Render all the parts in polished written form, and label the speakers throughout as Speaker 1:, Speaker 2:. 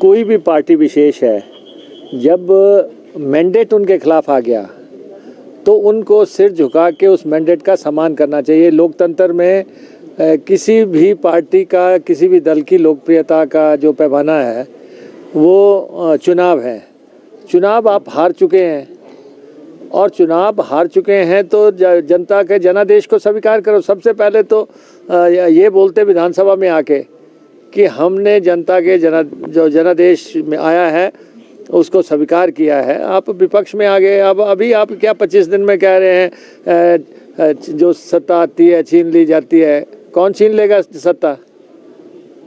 Speaker 1: कोई भी पार्टी विशेष है, जब मैंडेट उनके खिलाफ आ गया तो उनको सिर झुका के उस मैंडेट का सम्मान करना चाहिए। लोकतंत्र में किसी भी पार्टी का, किसी भी दल की लोकप्रियता का जो पैमाना है वो चुनाव है। चुनाव आप हार चुके हैं और चुनाव हार चुके हैं तो जनता के जनादेश को स्वीकार करो। सबसे पहले तो ये बोलते विधानसभा में आके कि हमने जनता के जो जनादेश में आया है उसको स्वीकार किया है। आप विपक्ष में आ गए। अब अभी आप क्या 25 दिन में कह रहे हैं जो सत्ता आती है छीन ली जाती है। कौन छीन लेगा सत्ता?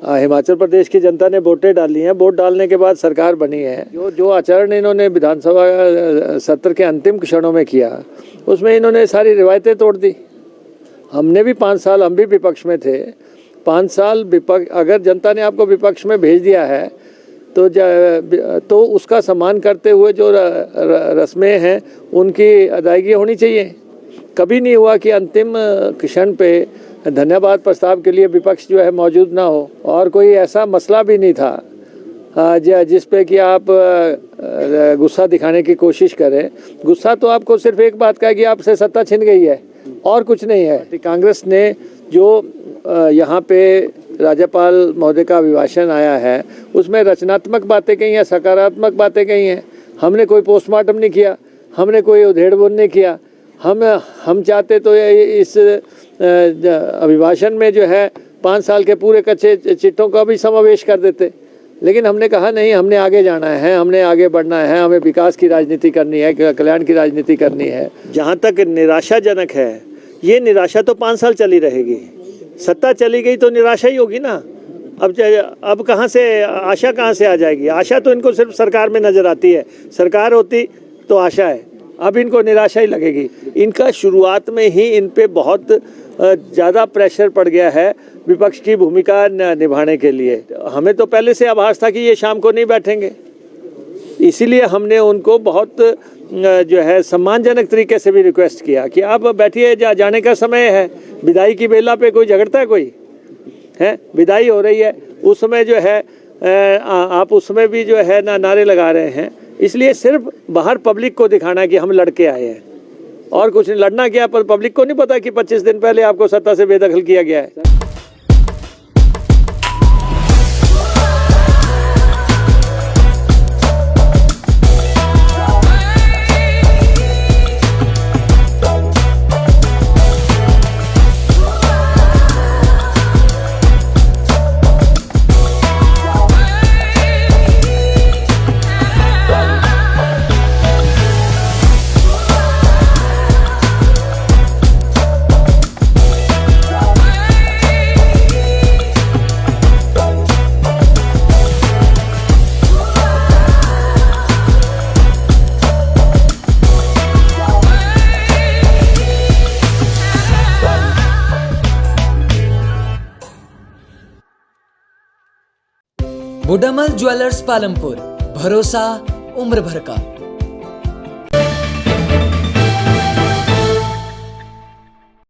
Speaker 1: हिमाचल प्रदेश की जनता ने वोटें डाली हैं। वोट डालने के बाद सरकार बनी है। जो आचरण इन्होंने विधानसभा सत्र के अंतिम क्षणों में किया, उसमें इन्होंने सारी रिवायतें तोड़ दी। हमने भी 5 साल, हम भी विपक्ष में थे। 5 साल विपक्ष, अगर जनता ने आपको विपक्ष में भेज दिया है तो उसका सम्मान करते हुए जो रस्में हैं उनकी अदायगी होनी चाहिए। कभी नहीं हुआ कि अंतिम क्षण पे धन्यवाद प्रस्ताव के लिए विपक्ष जो है मौजूद ना हो। और कोई ऐसा मसला भी नहीं था जिस पे कि आप गुस्सा दिखाने की कोशिश करें। गुस्सा तो आपको सिर्फ एक बात का है कि आपसे सत्ता छिन गई है और कुछ नहीं है। कांग्रेस ने जो यहाँ पे राज्यपाल महोदय का अभिभाषण आया है उसमें रचनात्मक बातें कही हैं, सकारात्मक बातें कही हैं। हमने कोई पोस्टमार्टम नहीं किया, हमने कोई उधेड़-बुन नहीं किया। हम चाहते तो इस अभिभाषण में जो है 5 साल के पूरे कच्चे चिट्ठों का भी समावेश कर देते, लेकिन हमने कहा नहीं, हमने आगे जाना है, हमने आगे बढ़ना है, हमें विकास की राजनीति करनी है, कल्याण की राजनीति करनी है। जहाँ तक निराशाजनक है, ये निराशा तो 5 साल चली रहेगी। सत्ता चली गई तो निराशा ही होगी ना। अब कहाँ से आशा कहाँ से आ जाएगी? आशा तो इनको सिर्फ सरकार में नज़र आती है। सरकार होती तो आशा है, अब इनको निराशा ही लगेगी। इनका शुरुआत में ही इन पे बहुत ज़्यादा प्रेशर पड़ गया है विपक्ष की भूमिका निभाने के लिए। हमें तो पहले से आभास था कि ये शाम को नहीं बैठेंगे, इसीलिए हमने उनको बहुत जो है सम्मानजनक तरीके से भी रिक्वेस्ट किया कि आप बैठिए, जाने का समय है। विदाई की बेला पे कोई झगड़ता है? कोई है? विदाई हो रही है उस समय जो है आप उसमें भी जो है ना नारे लगा रहे हैं। इसलिए सिर्फ बाहर पब्लिक को दिखाना कि हम लड़के आए हैं और कुछ नहीं। लड़ना क्या, पर पब्लिक को नहीं पता कि 25 दिन पहले आपको सत्ता से बेदखल किया गया है।
Speaker 2: बुडामल ज्वेलर्स पालमपुर, भरोसा उम्र भर का।